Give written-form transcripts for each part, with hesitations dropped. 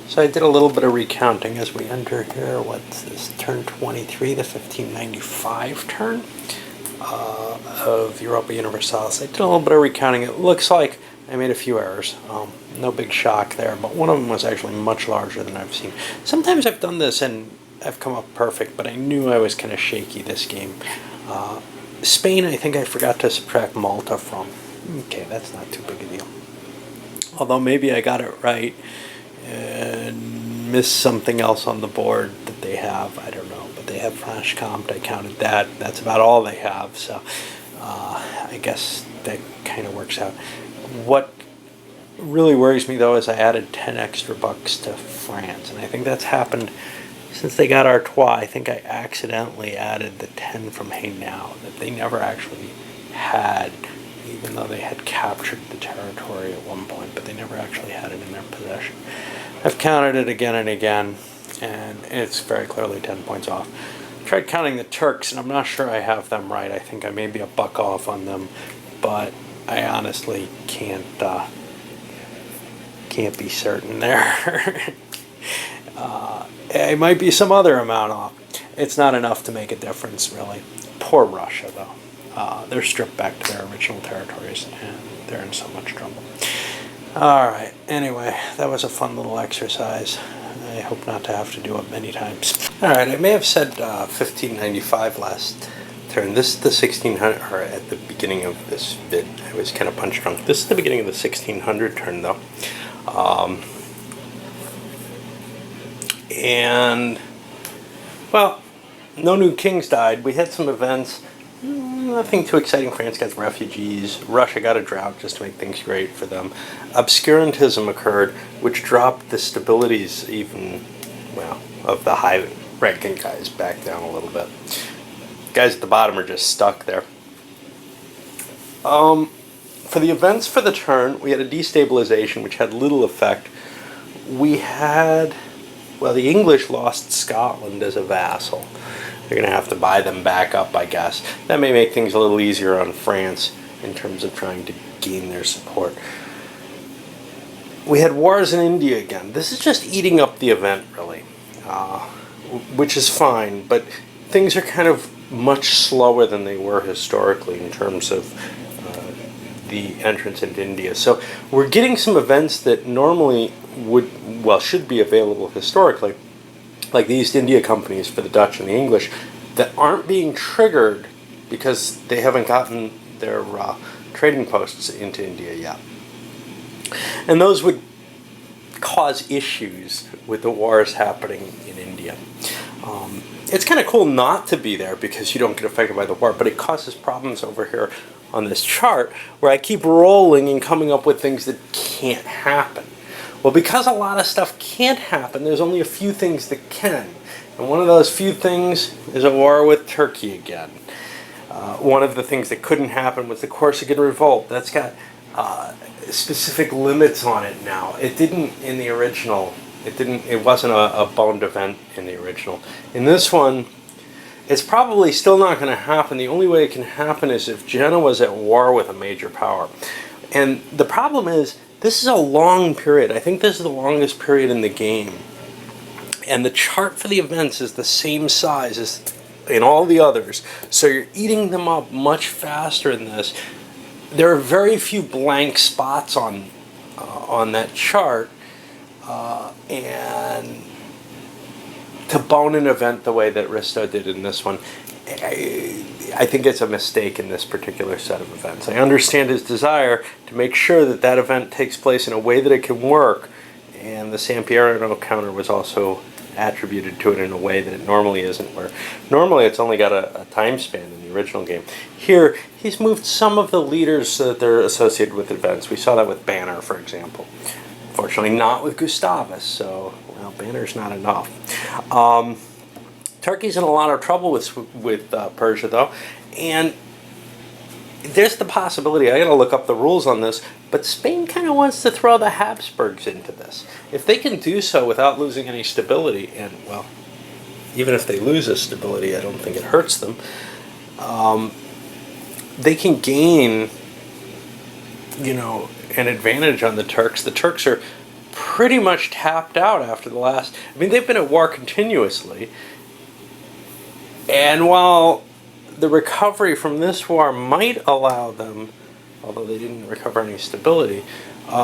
So I did a little bit of recounting as we enter here. What's this? Turn 23, the 1595 turn of Europa Universalis. I did a little bit of recounting. It looks like I made a few errors. No big shock there, but one of them was actually much larger than I've seen. Sometimes I've done this and I've come up perfect, but I knew I was kind of shaky this game. Spain, I think I forgot to subtract Malta from. Okay, that's not too big a deal. Although maybe I got it right and missed something else on the board that they have. I don't know, but they have Franche Comte. I counted that. That's about all they have. So I guess that kind of works out. What really worries me though is I added 10 extra bucks to France, and I think that's happened since they got Artois. I think I accidentally added the 10 from Hainaut that they never actually had, even though they had captured the territory at one point, but they never actually had it in their possession. I've counted it again and again, and it's very clearly 10 points off. Tried counting the Turks, and I'm not sure I have them right. I think I may be a buck off on them, but I honestly can't be certain there. It might be some other amount off. It's not enough to make a difference, really. Poor Russia, though. They're stripped back to their original territories, and they're in so much trouble. Alright, anyway, that was a fun little exercise. I hope not to have to do it many times. Alright, I may have said 1595 last turn. This is the 1600, or at the beginning of this vid. I was kind of punch drunk. This is the beginning of the 1600 turn, though. And, well, no new kings died. We had some events. Nothing too exciting. France got refugees. Russia got a drought just to make things great for them. Obscurantism occurred, which dropped the stabilities even, well, of the high-ranking guys back down a little bit. Guys at the bottom are just stuck there. For the events for the turn, we had a destabilization, which had little effect. We had, well, the English lost Scotland as a vassal. They're going to have to buy them back up, I guess. That may make things a little easier on France in terms of trying to gain their support. We had wars in India again. This is just eating up the event, really, which is fine, but things are kind of much slower than they were historically in terms of the entrance into India. So we're getting some events that normally should be available historically, like the East India companies for the Dutch and the English, that aren't being triggered because they haven't gotten their trading posts into India yet. And those would cause issues with the wars happening in India. It's kind of cool not to be there because you don't get affected by the war, but it causes problems over here on this chart where I keep rolling and coming up with things that can't happen. Well, because a lot of stuff can't happen, there's only a few things that can. And one of those few things is a war with Turkey again. One of the things that couldn't happen was the Corsican Revolt. That's got specific limits on it now. It didn't in the original. It wasn't a boned event in the original. In this one, it's probably still not going to happen. The only way it can happen is if Genoa's at war with a major power. And the problem is, this is a long period. I think this is the longest period in the game. And the chart for the events is the same size as in all the others. So you're eating them up much faster in this. There are very few blank spots on that chart. And to bone an event the way that Risto did in this one, I think it's a mistake in this particular set of events. I understand his desire to make sure that that event takes place in a way that it can work, and the Sampiero counter was also attributed to it in a way that it normally isn't, where normally it's only got a time span in the original game. Here, he's moved some of the leaders so that they're associated with events. We saw that with Banner, for example. Fortunately, not with Gustavus, so, well, Banner's not enough. Turkey's in a lot of trouble with Persia, though, and there's the possibility, I gotta look up the rules on this, but Spain kind of wants to throw the Habsburgs into this. If they can do so without losing any stability, and, well, even if they lose this stability, I don't think it hurts them, they can gain, an advantage on the Turks. The Turks are pretty much tapped out after the last. I mean, they've been at war continuously. And while the recovery from this war might allow them, although they didn't recover any stability,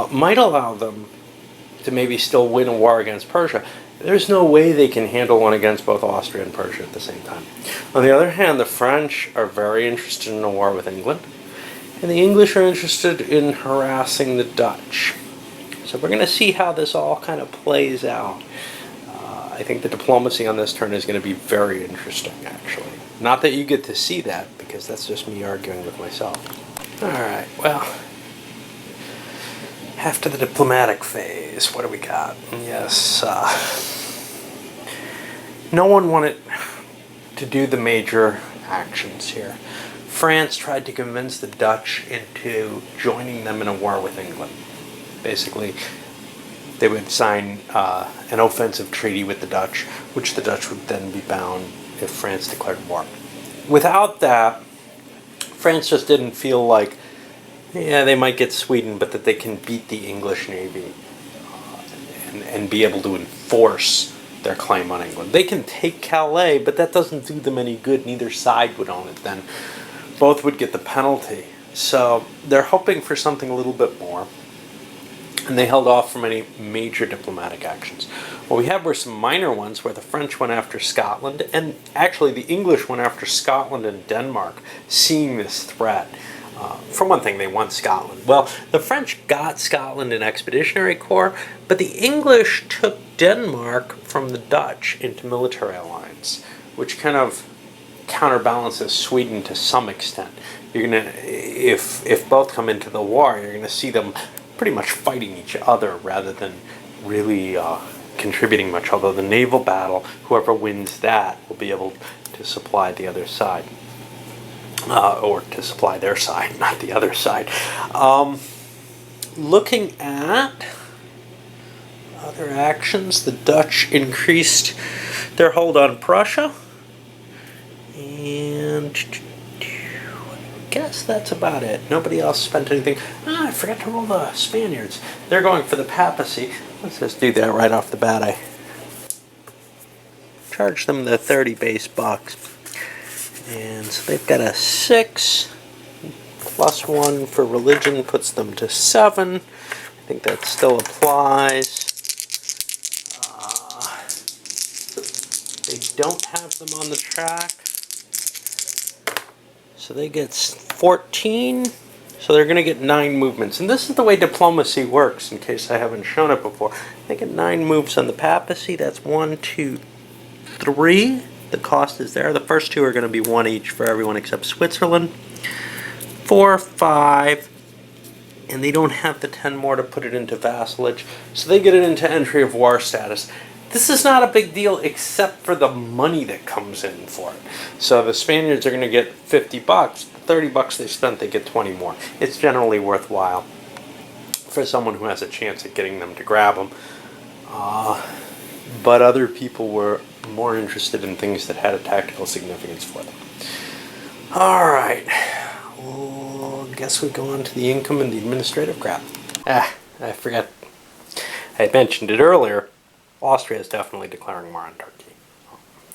might allow them to maybe still win a war against Persia, there's no way they can handle one against both Austria and Persia at the same time. On the other hand, the French are very interested in a war with England, and the English are interested in harassing the Dutch. So we're going to see how this all kind of plays out. I think the diplomacy on this turn is going to be very interesting, actually. Not that you get to see that, because that's just me arguing with myself. Alright, well, after the diplomatic phase, what do we got? Yes, no one wanted to do the major actions here. France tried to convince the Dutch into joining them in a war with England. Basically, they would sign an offensive treaty with the Dutch, which the Dutch would then be bound if France declared war. Without that, France just didn't feel like, yeah, they might get Sweden, but that they can beat the English Navy and be able to enforce their claim on England. They can take Calais, but that doesn't do them any good. Neither side would own it then. Both would get the penalty. So they're hoping for something a little bit more. And they held off from any major diplomatic actions. What we had were some minor ones where the French went after Scotland, and actually the English went after Scotland and Denmark, seeing this threat. For one thing, they won Scotland. Well, the French got Scotland in Expeditionary Corps, but the English took Denmark from the Dutch into military alliance, which kind of counterbalances Sweden to some extent. You're gonna, if both come into the war, you're gonna see them pretty much fighting each other rather than really contributing much. Although the naval battle, whoever wins that will be able to supply the other side. Or to supply their side, not the other side. Looking at other actions, the Dutch increased their hold on Prussia. And I guess that's about it. Nobody else spent anything. I forgot to roll the Spaniards. They're going for the papacy. Let's just do that right off the bat. I charge them the 30 base bucks. And so they've got a 6 plus 1 for religion puts them to 7. I think that still applies. They don't have them on the track. So they get 14, so they're going to get 9 movements. And this is the way diplomacy works, in case I haven't shown it before. They get 9 moves on the papacy. That's 1, 2, 3. The cost is there. The first 2 are going to be 1 each for everyone except Switzerland. 4, 5, and they don't have the 10 more to put it into vassalage, so they get it into entry of war status. This is not a big deal except for the money that comes in for it. So the Spaniards are going to get 50 bucks. The 30 bucks they spent, they get 20 more. It's generally worthwhile for someone who has a chance at getting them to grab them. But other people were more interested in things that had a tactical significance for them. Alright. Well, I guess we go on to the income and the administrative crap. I forgot. I had mentioned it earlier. Austria is definitely declaring war on Turkey.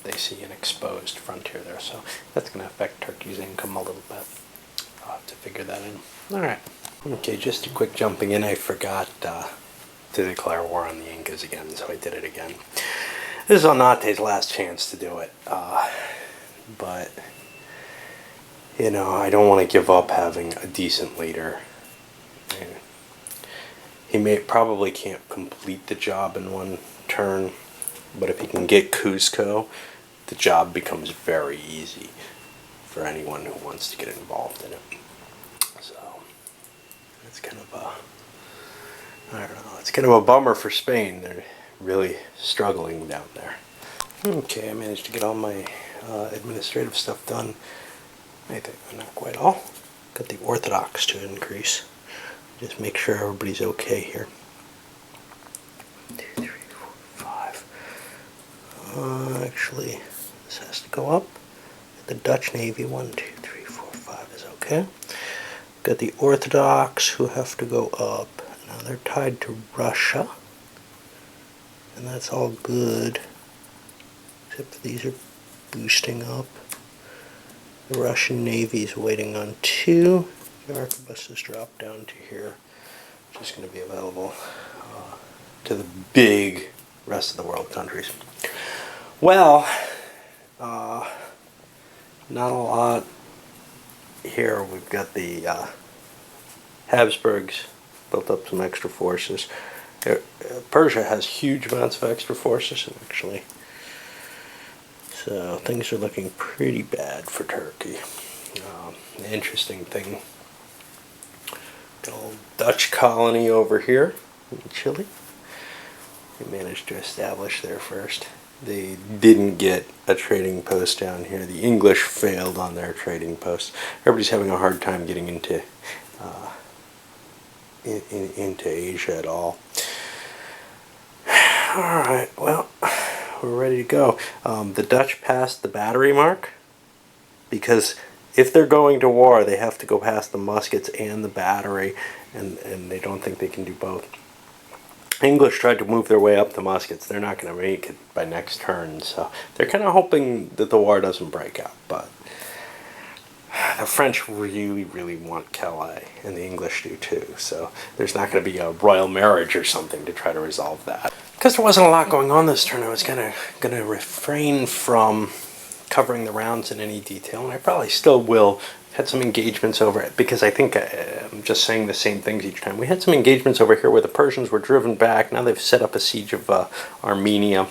They see an exposed frontier there, so that's going to affect Turkey's income a little bit. I'll have to figure that in. Alright. Okay, just a quick jumping in. I forgot to declare war on the Incas again, so I did it again. This is Onate's last chance to do it. But, you know, I don't want to give up having a decent leader. He probably can't complete the job in one turn, but if he can get Cusco, the job becomes very easy for anyone who wants to get involved in it. So it's kind of a, I don't know, it's kind of a bummer for Spain. They're really struggling down there. Okay, I managed to get all my administrative stuff done. I think not quite all. Got the Orthodox to increase. Just make sure everybody's okay here. 2, 3, 4, 5. Actually, this has to go up. The Dutch Navy, 1, 2, 3, 4, 5 is okay. Got the Orthodox who have to go up. Now they're tied to Russia. and that's all good. Except for these are boosting up. The Russian Navy's waiting on 2. The arquebus has dropped down to here, which is going to be available to the big rest of the world countries. Well, not a lot here. We've got the Habsburgs built up some extra forces. Persia has huge amounts of extra forces, actually. So things are looking pretty bad for Turkey. The interesting thing, got a little Dutch colony over here in Chile. They managed to establish there first. They didn't get a trading post down here. The English failed on their trading post. Everybody's having a hard time getting into into Asia at all. All right, well, we're ready to go. The Dutch passed the battery mark because if they're going to war, they have to go past the muskets and the battery, and they don't think they can do both. English tried to move their way up the muskets. They're not going to make it by next turn, so they're kind of hoping that the war doesn't break out. But the French really, really want Calais, and the English do too. So there's not going to be a royal marriage or something to try to resolve that. Because there wasn't a lot going on this turn, I was going to refrain from covering the rounds in any detail, and I probably still will. Had some engagements over it, because I think I'm just saying the same things each time. We had some engagements over here where the Persians were driven back. Now they've set up a siege of Armenia.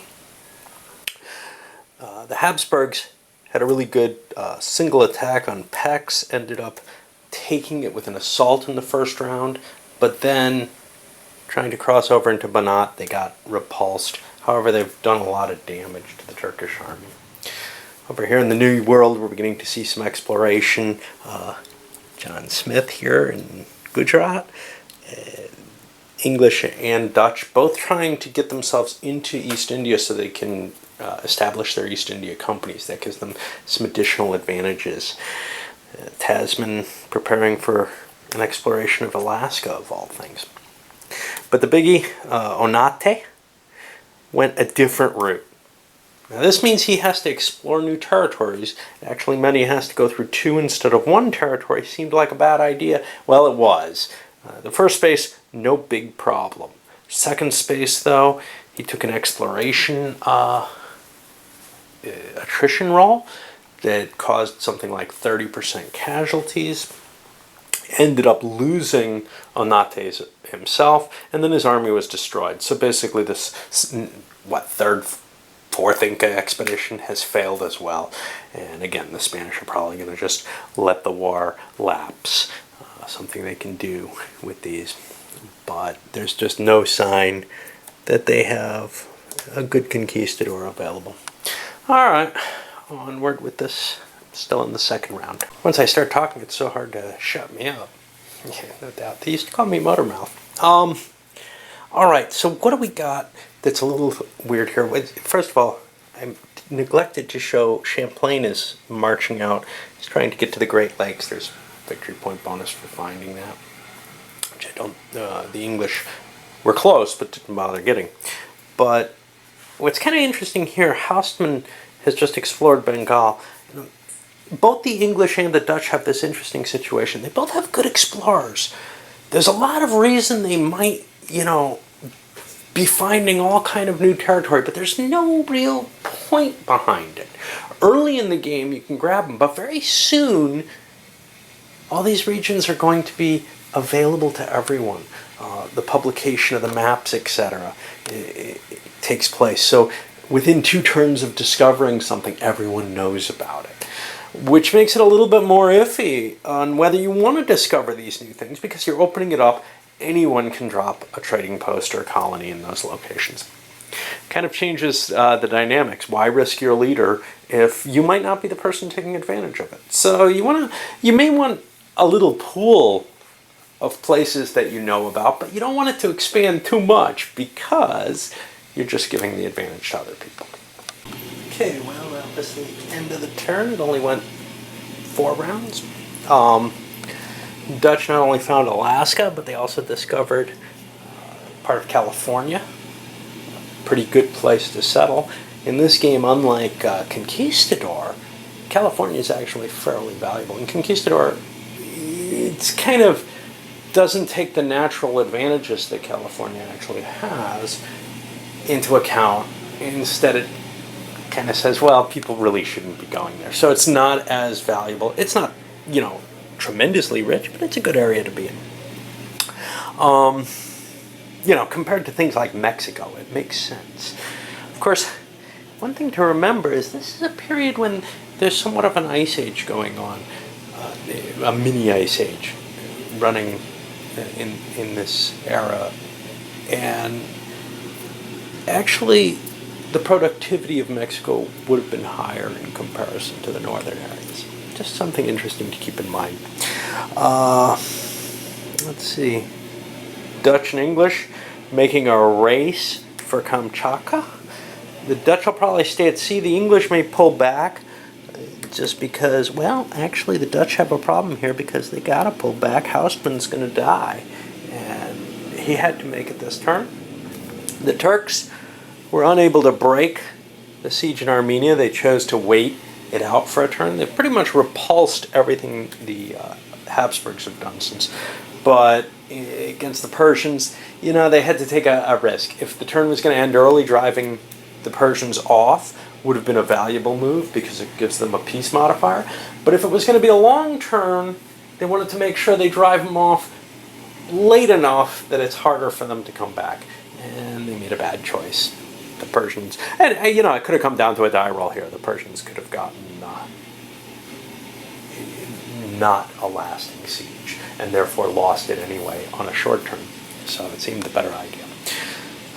The Habsburgs had a really good single attack on Pex, ended up taking it with an assault in the first round, but then trying to cross over into Banat, they got repulsed. However, they've done a lot of damage to the Turkish army. Over here in the New World, we're beginning to see some exploration. John Smith here in Gujarat, English and Dutch, both trying to get themselves into East India so they can establish their East India companies. That gives them some additional advantages. Tasman preparing for an exploration of Alaska, of all things. But the biggie, Onate, went a different route. Now this means he has to explore new territories. It actually meant he has to go through 2 instead of 1 territory. Seemed like a bad idea. Well, it was. The first space, no big problem. Second space, though, he took an exploration attrition roll that caused something like 30% casualties. Ended up losing Onates himself, and then his army was destroyed. So basically this, third, fourth Inca expedition has failed as well. And again, the Spanish are probably going to just let the war lapse. Something they can do with these. But there's just no sign that they have a good conquistador available. Alright, onward with this. Still in the second round. Once I start talking, it's so hard to shut me up. Yeah, no doubt. They used to call me Motormouth. Alright, so what do we got that's a little weird here? First of all, I neglected to show Champlain is marching out. He's trying to get to the Great Lakes. There's victory point bonus for finding that. Which I don't, the English were close, but didn't bother getting. But what's kind of interesting here, Hausmann has just explored Bengal. Both the English and the Dutch have this interesting situation. They both have good explorers. There's a lot of reason they might, be finding all kind of new territory, but there's no real point behind it. Early in the game, you can grab them, but very soon, all these regions are going to be available to everyone. The publication of the maps, etc., it takes place. So within 2 turns of discovering something, everyone knows about it. Which makes it a little bit more iffy on whether you want to discover these new things, because you're opening it up. Anyone can drop a trading post or a colony in those locations. Kind of changes the dynamics. Why risk your leader if you might not be the person taking advantage of it? So you may want a little pool of places that you know about, but you don't want it to expand too much because you're just giving the advantage to other people. Okay, well, that was the end of the turn. It only went 4 rounds. Dutch not only found Alaska, but they also discovered part of California. pretty good place to settle. In this game, unlike Conquistador, California is actually fairly valuable. In Conquistador, it's kind of doesn't take the natural advantages that California actually has into account. Instead, it kind of says, well, people really shouldn't be going there. So it's not as valuable. It's not, tremendously rich, but it's a good area to be in. Compared to things like Mexico, it makes sense. Of course, one thing to remember is this is a period when there's somewhat of an ice age going on, a mini ice age running in this era. And actually, the productivity of Mexico would have been higher in comparison to the northern areas. Just something interesting to keep in mind. Let's see. Dutch and English making a race for Kamchatka. The Dutch will probably stay at sea. The English may pull back just because, well, actually the Dutch have a problem here because they gotta pull back. Houseman's gonna die. And he had to make it this turn. The Turks were unable to break the siege in Armenia. They chose to wait it out for a turn. They pretty much repulsed everything the Habsburgs have done since. But against the Persians, they had to take a risk. If the turn was going to end early, driving the Persians off would have been a valuable move because it gives them a peace modifier. But if it was going to be a long turn, they wanted to make sure they drive them off late enough that it's harder for them to come back. And they made a bad choice. The Persians, and it could have come down to a die roll here. The Persians could have gotten not a lasting siege, and therefore lost it anyway on a short term. So it seemed the better idea.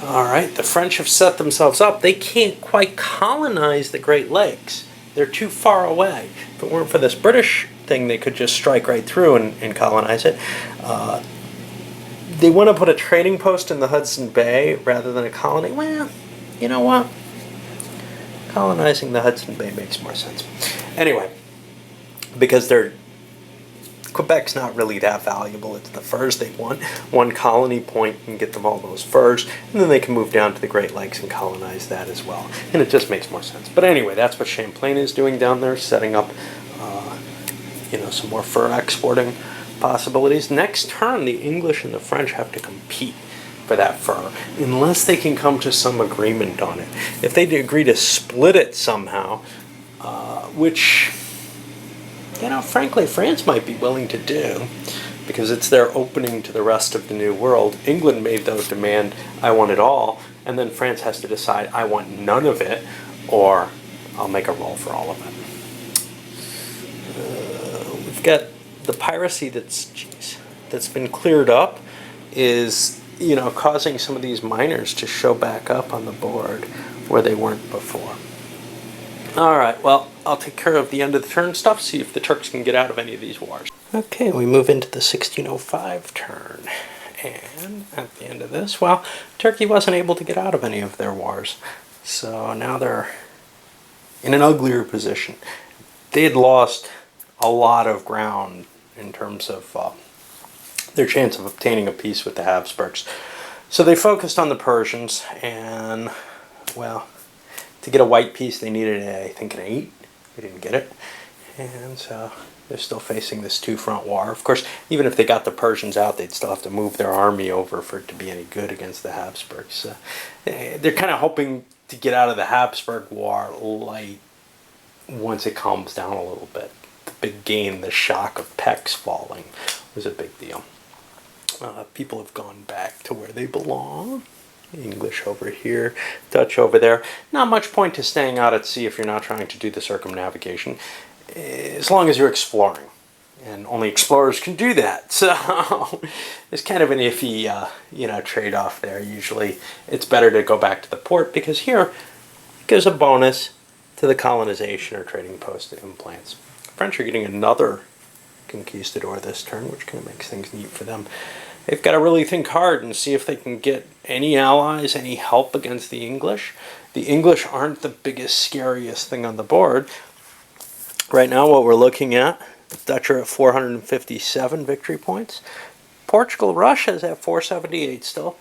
All right, the French have set themselves up. They can't quite colonize the Great Lakes. They're too far away. If it weren't for this British thing, they could just strike right through and colonize it. They want to put a trading post in the Hudson Bay rather than a colony. Well, you know what? Colonizing the Hudson Bay makes more sense. Anyway, because Quebec's not really that valuable. It's the furs they want. One colony point can get them all those furs, and then they can move down to the Great Lakes and colonize that as well. And it just makes more sense. But anyway, that's what Champlain is doing down there, setting up, some more fur exporting possibilities. Next turn, the English and the French have to compete for that fur, unless they can come to some agreement on it. If they agree to split it somehow, which, frankly, France might be willing to do, because it's their opening to the rest of the New World. England may, though, demand, I want it all, and then France has to decide, I want none of it, or I'll make a roll for all of it. We've got the piracy that's been cleared up is causing some of these miners to show back up on the board where they weren't before. All right, well, I'll take care of the end of the turn stuff, see if the Turks can get out of any of these wars. Okay, we move into the 1605 turn. And at the end of this, well, Turkey wasn't able to get out of any of their wars. So now they're in an uglier position. They had lost a lot of ground in terms of their chance of obtaining a peace with the Habsburgs. So they focused on the Persians, and, well, to get a white peace they needed, I think, an 8. They didn't get it. And so they're still facing this two-front war. Of course, even if they got the Persians out, they'd still have to move their army over for it to be any good against the Habsburgs. They're kind of hoping to get out of the Habsburg war light once it calms down a little bit. The big gain, the shock of Peck's falling, was a big deal. People have gone back to where they belong. English over here, Dutch over there. Not much point to staying out at sea if you're not trying to do the circumnavigation, as long as you're exploring. And only explorers can do that. So it's kind of an iffy, trade-off there. Usually it's better to go back to the port, because here it gives a bonus to the colonization or trading post implants. French are getting another conquistador this turn, which kind of makes things neat for them. They've got to really think hard and see if they can get any allies, any help against the English. The English aren't the biggest, scariest thing on the board. Right now, what we're looking at, the Dutch are at 457 victory points. Portugal, Russia's at 478 still.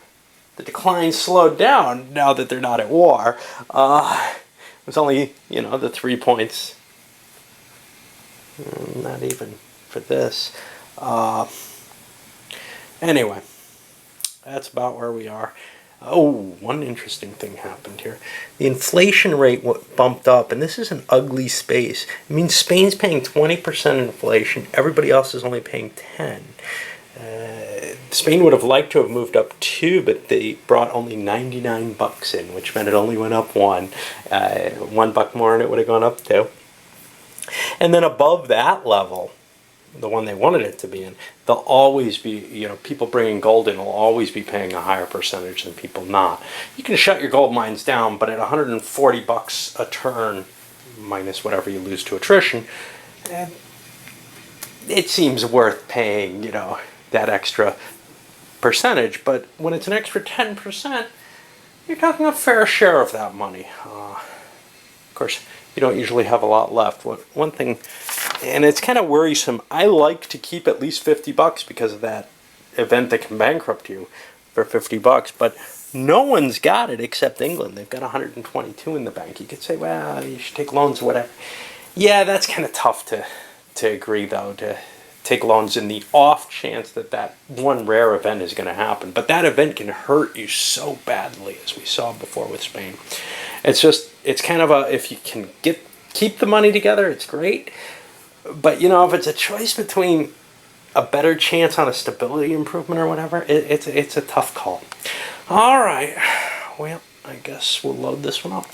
the decline slowed down now that they're not at war. It was only, the 3 points. Not even for this. Anyway, that's about where we are. Oh, one interesting thing happened here. The inflation rate bumped up, and this is an ugly space. It means Spain's paying 20% inflation. Everybody else is only paying 10. Spain would have liked to have moved up 2, but they brought only 99 bucks in, which meant it only went up 1. $1 more and it would have gone up 2. And then above that level, the one they wanted it to be in, they'll always be, people bringing gold in will always be paying a higher percentage than people not. You can shut your gold mines down, but at 140 bucks a turn, minus whatever you lose to attrition, it seems worth paying, that extra percentage. But when it's an extra 10%, you're talking a fair share of that money. Of course, you don't usually have a lot left. One thing, and it's kind of worrisome, I like to keep at least 50 bucks because of that event that can bankrupt you for 50 bucks, but no one's got it except England. They've got 122 in the bank. You could say, well, you should take loans or whatever. Yeah, that's kind of tough to agree, though, to take loans in the off chance that one rare event is going to happen. But that event can hurt you so badly, as we saw before with Spain. It's kind of if you can keep the money together, it's great. But, if it's a choice between a better chance on a stability improvement or whatever, it's a tough call. All right. Well, I guess we'll load this one up.